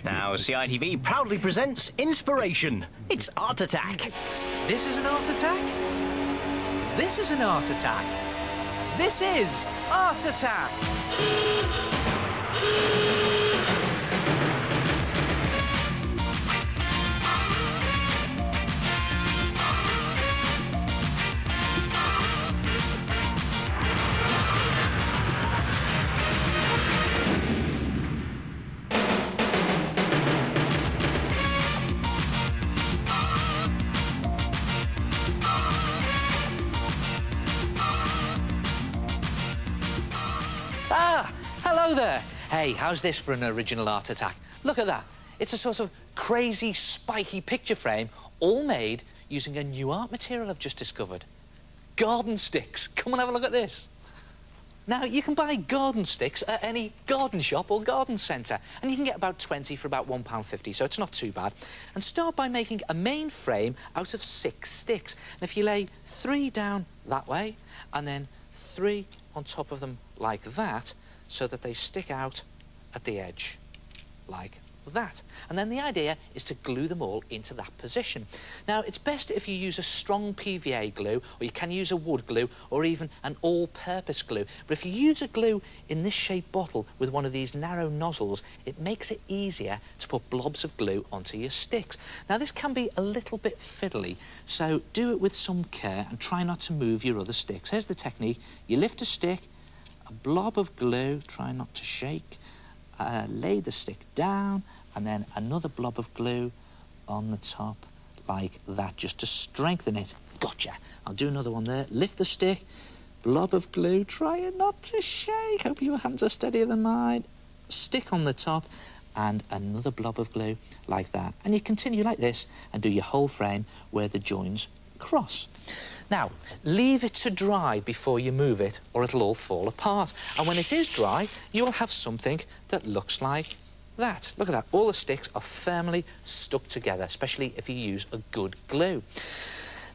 Now, CITV proudly presents Inspiration. It's Art Attack. This is an art attack? This is an art attack. This is Art Attack! Hello there. Hey, how's this for an original art attack? Look at that. It's a sort of crazy, spiky picture frame, all made using a new art material I've just discovered. Garden sticks. Come and have a look at this. Now, you can buy garden sticks at any garden shop or garden centre, and you can get about 20 for about £1.50, so it's not too bad. And start by making a main frame out of 6 sticks. And if you lay 3 down that way, and then 3 on top of them like that, so that they stick out at the edge, like that. And then the idea is to glue them all into that position. Now, it's best if you use a strong PVA glue, or you can use a wood glue, or even an all-purpose glue. But if you use a glue in this shaped bottle with one of these narrow nozzles, it makes it easier to put blobs of glue onto your sticks. Now, this can be a little bit fiddly, so do it with some care and try not to move your other sticks. Here's the technique. You lift a stick, a blob of glue, try not to shake, lay the stick down, and then another blob of glue on the top like that, just to strengthen it. Gotcha. I'll do another one there. Lift the stick, blob of glue, try not to shake. Hope your hands are steadier than mine. Stick on the top, and another blob of glue like that. And you continue like this and do your whole frame where the joins cross. Now, leave it to dry before you move it, or it'll all fall apart. And when it is dry, you will have something that looks like that. Look at that. All the sticks are firmly stuck together, especially if you use a good glue.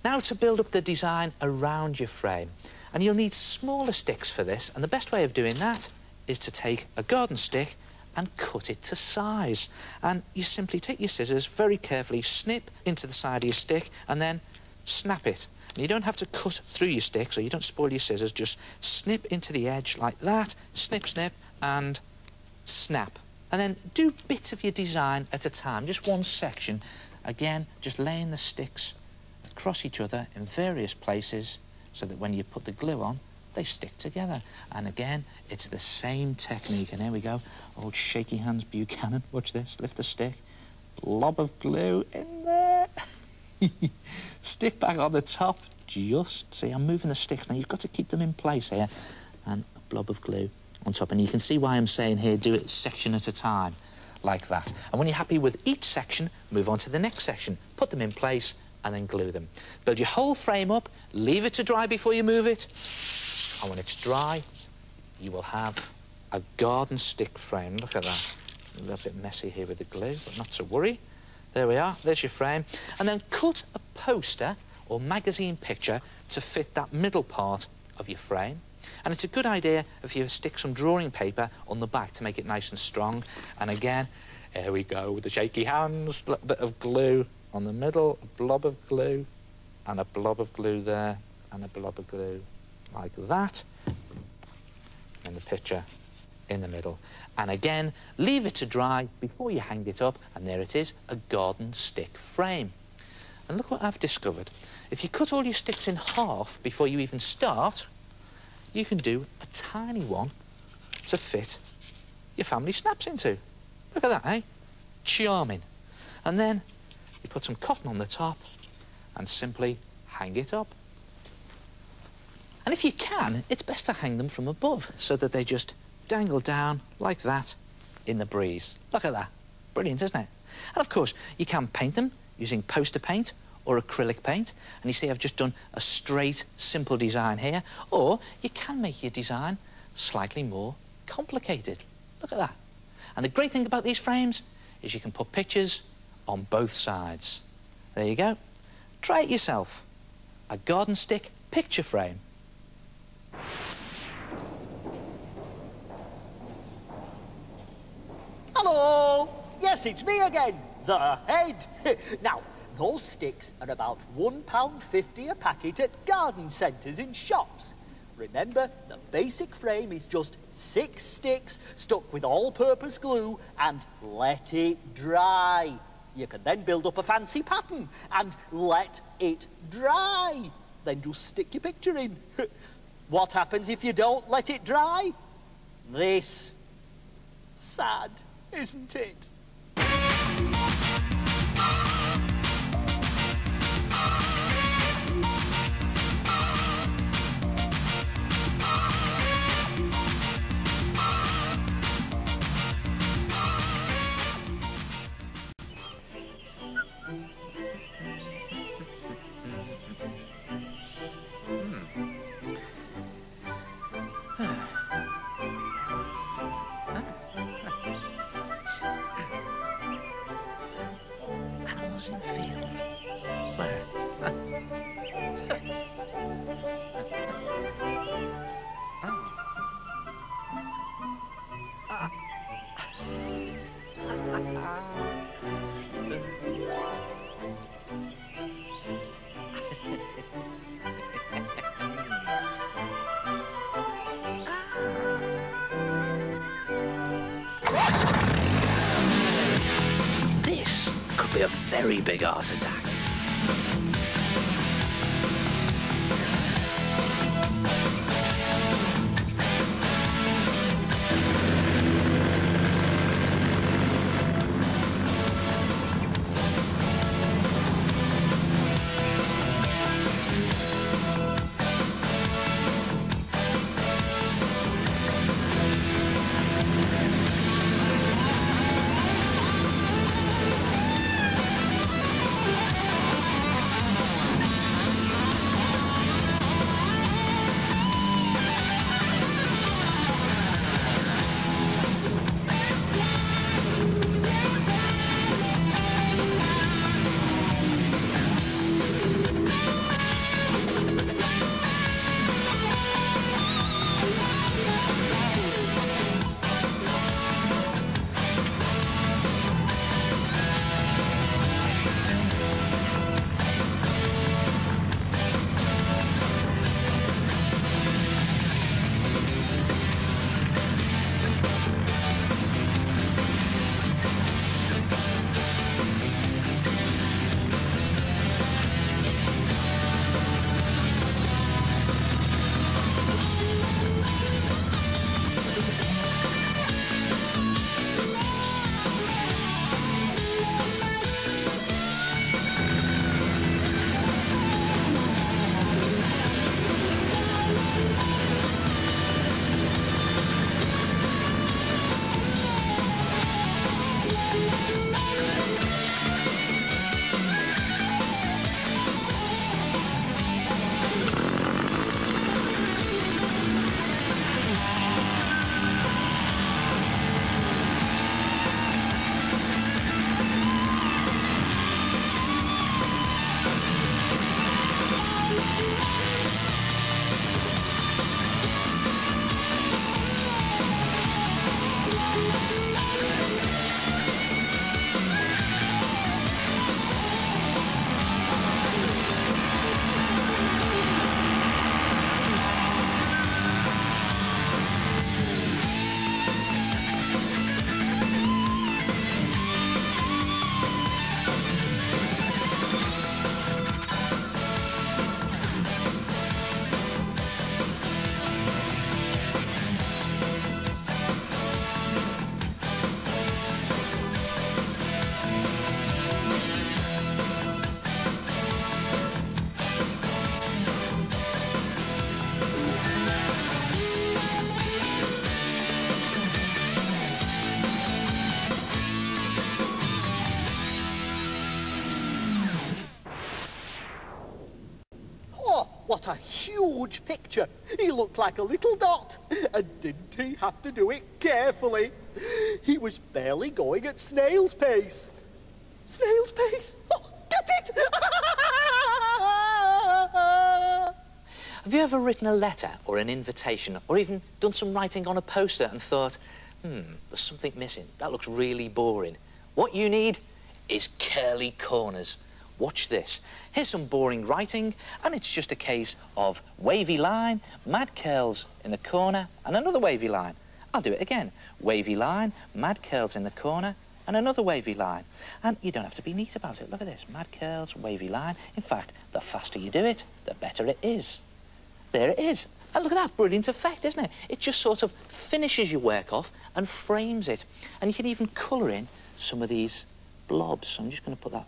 Now to build up the design around your frame. And you'll need smaller sticks for this, and the best way of doing that is to take a garden stick and cut it to size. And you simply take your scissors, very carefully snip into the side of your stick, and then snap it. And you don't have to cut through your stick, so you don't spoil your scissors. Just snip into the edge like that, snip, snip, and snap. And then do bits of your design at a time, just one section. Again, just laying the sticks across each other in various places so that when you put the glue on, they stick together. And again, it's the same technique. And here we go. Old shaky hands Buchanan. Watch this. Lift the stick. Blob of glue in there. Stick back on the top. Just see, I'm moving the sticks now. You've got to keep them in place here. And a blob of glue on top. And you can see why I'm saying here, do it section at a time, like that. And when you're happy with each section, move on to the next section. Put them in place and then glue them. Build your whole frame up, leave it to dry before you move it. And when it's dry, you will have a garden stick frame. Look at that. A little bit messy here with the glue, but not to worry. There we are, there's your frame. And then cut a poster or magazine picture to fit that middle part of your frame. And it's a good idea if you stick some drawing paper on the back to make it nice and strong. And again, here we go with the shaky hands, a little bit of glue on the middle, a blob of glue, and a blob of glue there, and a blob of glue like that. And the picture in the middle. And again, leave it to dry before you hang it up, and there it is, a garden stick frame. And look what I've discovered. If you cut all your sticks in half before you even start, you can do a tiny one to fit your family snaps into. Look at that, eh? Charming. And then you put some cotton on the top and simply hang it up. And if you can, it's best to hang them from above so that they just dangle down like that in the breeze. Look at that. Brilliant, isn't it? And of course, you can paint them using poster paint or acrylic paint. And you see I've just done a straight, simple design here. Or you can make your design slightly more complicated. Look at that. And the great thing about these frames is you can put pictures on both sides. There you go. Try it yourself. A garden stick picture frame. Hello! Yes, it's me again, the head. Now, those sticks are about £1.50 a packet at garden centres in shops. Remember, the basic frame is just 6 sticks stuck with all-purpose glue and let it dry. You can then build up a fancy pattern and let it dry. Then just stick your picture in. What happens if you don't let it dry? This. Sad, isn't it? Animals in field. Where? This could be a very big heart attack. What a huge picture. He looked like a little dot. And didn't he have to do it carefully? He was barely going at snail's pace. Snail's pace? Oh, get it! Have you ever written a letter or an invitation or even done some writing on a poster and thought, there's something missing. That looks really boring. What you need is curly corners. Watch this. Here's some boring writing, and it's just a case of wavy line, mad curls in the corner, and another wavy line. I'll do it again. Wavy line, mad curls in the corner, and another wavy line. And you don't have to be neat about it. Look at this. Mad curls, wavy line. In fact, the faster you do it, the better it is. There it is. And look at that brilliant effect, isn't it? It just sort of finishes your work off and frames it. And you can even colour in some of these blobs. So I'm just going to put that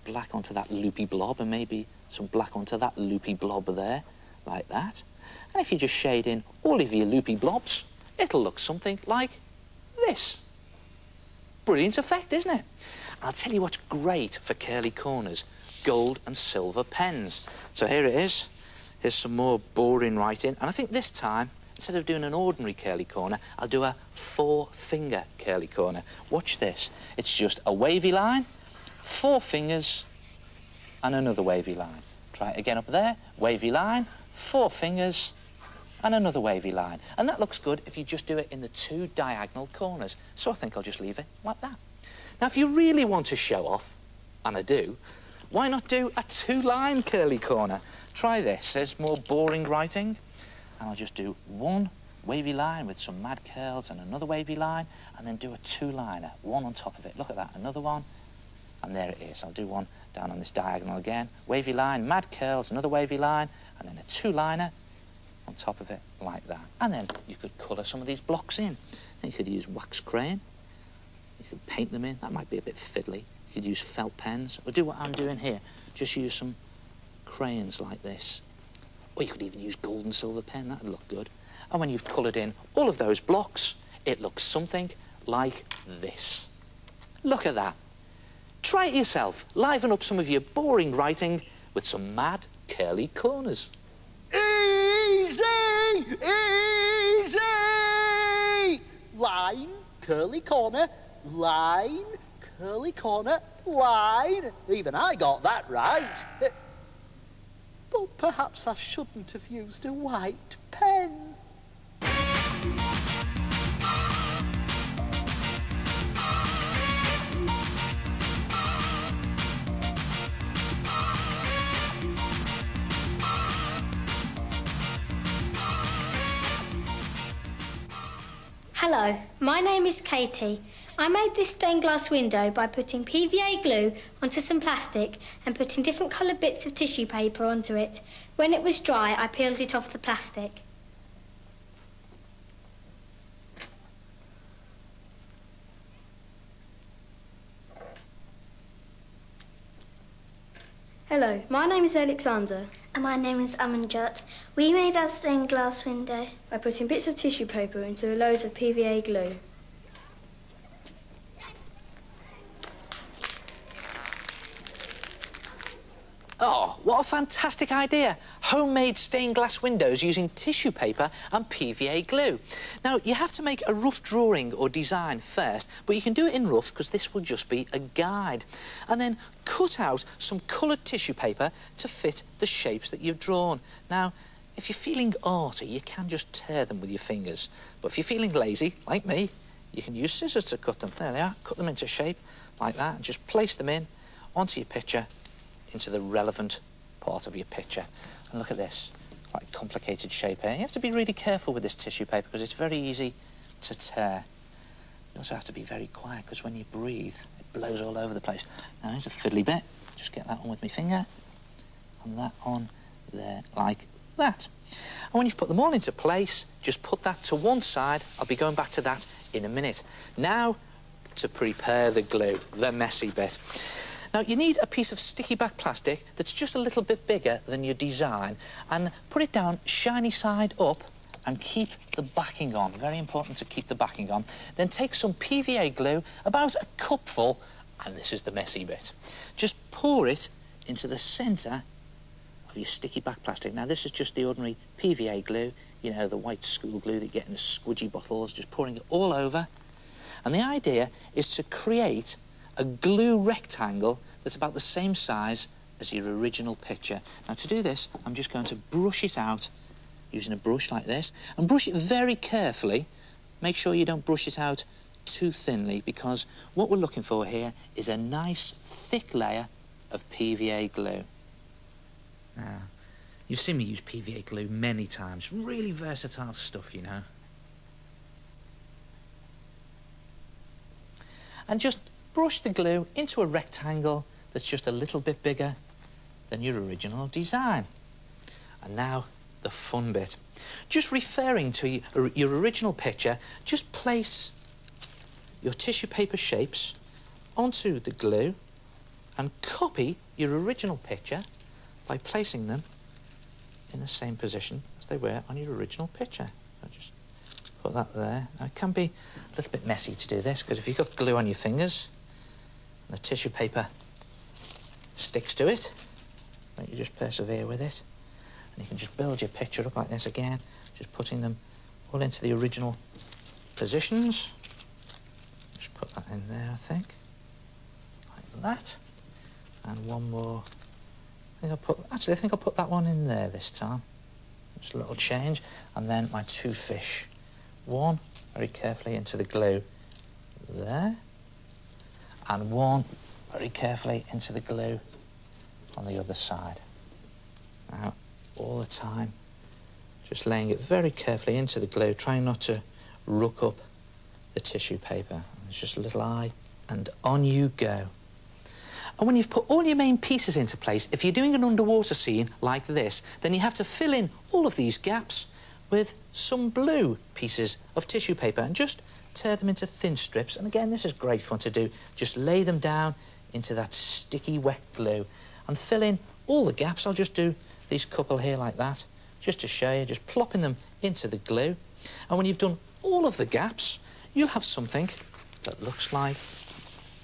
black onto that loopy blob and maybe some black onto that loopy blob there, like that. And if you just shade in all of your loopy blobs, it'll look something like this. Brilliant effect, isn't it? I'll tell you what's great for curly corners, gold and silver pens. So here it is. Here's some more boring writing. And I think this time, instead of doing an ordinary curly corner, I'll do a 4-finger curly corner. Watch this. It's just a wavy line, 4 fingers, and another wavy line. Try it again up there. Wavy line, 4 fingers, and another wavy line. And that looks good if you just do it in the 2 diagonal corners. So I think I'll just leave it like that. Now, if you really want to show off, and I do, why not do a 2-line curly corner? Try this. There's more boring writing. And I'll just do 1 wavy line with some mad curls and another wavy line, and then do a 2-liner, 1 on top of it. Look at that, another one. And there it is. I'll do one down on this diagonal again. Wavy line, mad curls, another wavy line, and then a 2-liner on top of it, like that. And then you could colour some of these blocks in. Then you could use wax crayon. You could paint them in. That might be a bit fiddly. You could use felt pens, or do what I'm doing here. Just use some crayons like this. Or you could even use gold and silver pen. That'd look good. And when you've coloured in all of those blocks, it looks something like this. Look at that. Try it yourself. Liven up some of your boring writing with some mad curly corners. Easy! Easy! Line, curly corner, line, curly corner, line. Even I got that right. But perhaps I shouldn't have used a white pen. Hello, my name is Katie. I made this stained glass window by putting PVA glue onto some plastic and putting different coloured bits of tissue paper onto it. When it was dry, I peeled it off the plastic. Hello, my name is Alexander. And my name is Amanjot. We made our stained glass window By putting bits of tissue paper into loads of PVA glue. Oh, what a fantastic idea. Homemade stained glass windows using tissue paper and PVA glue. Now, you have to make a rough drawing or design first, but you can do it in rough because this will just be a guide. And then cut out some coloured tissue paper to fit the shapes that you've drawn. Now, if you're feeling arty, you can just tear them with your fingers. But if you're feeling lazy, like me, you can use scissors to cut them. There they are. Cut them into shape like that and just place them in onto your picture, into the relevant part of your picture. And look at this, quite complicated shape here. You have to be really careful with this tissue paper because it's very easy to tear. You also have to be very quiet because when you breathe, it blows all over the place. Now, here's a fiddly bit. Just get that on with my finger and that on there like that. And when you've put them all into place, just put that to one side. I'll be going back to that in a minute. Now, to prepare the glue, the messy bit. Now, you need a piece of sticky back plastic that's just a little bit bigger than your design, and put it down shiny side up and keep the backing on. Very important to keep the backing on. Then take some PVA glue, about a cupful, and this is the messy bit. Just pour it into the centre of your sticky back plastic. Now, this is just the ordinary PVA glue, you know, the white school glue that you get in the squidgy bottles, just pouring it all over. And the idea is to create a glue rectangle that's about the same size as your original picture. Now, to do this, I'm just going to brush it out using a brush like this, and brush it very carefully. Make sure you don't brush it out too thinly, because what we're looking for here is a nice thick layer of PVA glue. Now, you've seen me use PVA glue many times. Really versatile stuff, you know. And just brush the glue into a rectangle that's just a little bit bigger than your original design. And now, the fun bit. Just referring to your original picture, just place your tissue paper shapes onto the glue and copy your original picture by placing them in the same position as they were on your original picture. So just put that there. Now, it can be a little bit messy to do this, because if you've got glue on your fingers and the tissue paper sticks to it, then you just persevere with it. And you can just build your picture up like this again, just putting them all into the original positions. Just put that in there, I think, like that. And one more. I think I'll put that one in there this time. Just a little change. And then my two fish. One very carefully into the glue there. And one very carefully into the glue on the other side. Now, all the time, just laying it very carefully into the glue, trying not to ruck up the tissue paper. It's just a little eye, and on you go. And when you've put all your main pieces into place, if you're doing an underwater scene like this, then you have to fill in all of these gaps with some blue pieces of tissue paper and just tear them into thin strips. And again, this is great fun to do. Just lay them down into that sticky, wet glue and fill in all the gaps. I'll just do these couple here like that, just to show you, just plopping them into the glue. And when you've done all of the gaps, you'll have something that looks like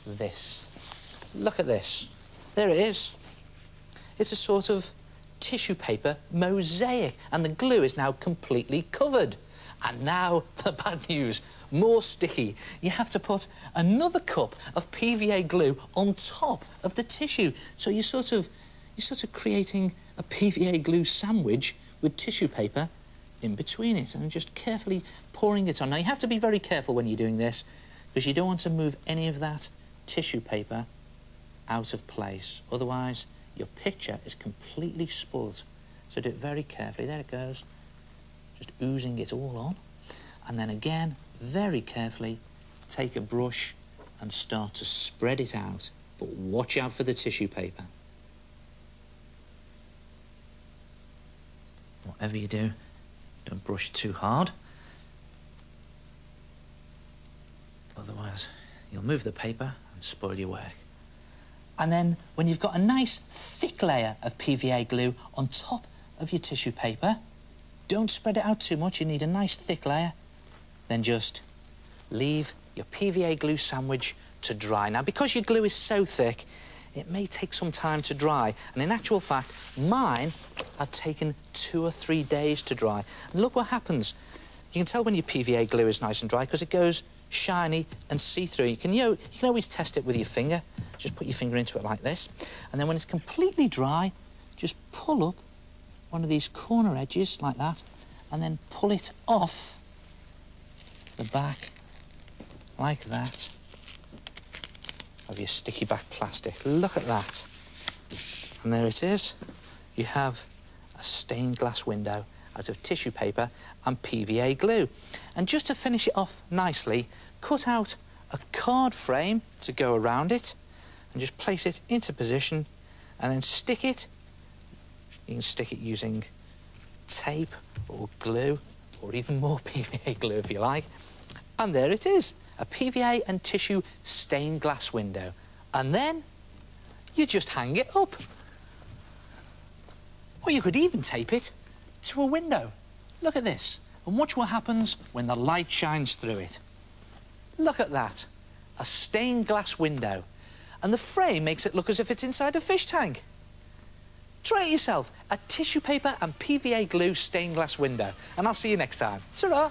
this. Look at this. There it is. It's a sort of tissue paper mosaic, and the glue is now completely covered. And now the bad news, more sticky. You have to put another cup of PVA glue on top of the tissue. So you're sort of creating a PVA glue sandwich with tissue paper in between it, and just carefully pouring it on. Now, you have to be very careful when you're doing this, because you don't want to move any of that tissue paper out of place. Otherwise, your picture is completely spoilt. So do it very carefully. There it goes. Just oozing it all on. And then again, very carefully, take a brush and start to spread it out. But watch out for the tissue paper. Whatever you do, don't brush too hard. Otherwise, you'll move the paper and spoil your work. And then, when you've got a nice thick layer of PVA glue on top of your tissue paper, don't spread it out too much, you need a nice thick layer. Then just leave your PVA glue sandwich to dry. Now, because your glue is so thick, it may take some time to dry. And in actual fact, mine have taken 2 or 3 days to dry. And look what happens. You can tell when your PVA glue is nice and dry because it goes shiny and see-through. You can always test it with your finger. Just put your finger into it like this. And then when it's completely dry, just pull up one of these corner edges like that, and then pull it off the back like that of your sticky back plastic. Look at that. And there it is. You have a stained glass window out of tissue paper and PVA glue. And just to finish it off nicely, cut out a card frame to go around it and just place it into position and then stick it. You can stick it using tape or glue or even more PVA glue if you like. And there it is, a PVA and tissue stained glass window. And then you just hang it up. Or you could even tape it to a window. Look at this, and watch what happens when the light shines through it. Look at that, a stained glass window. And the frame makes it look as if it's inside a fish tank. Try it yourself, a tissue paper and PVA glue stained glass window. And I'll see you next time. Ta-ra!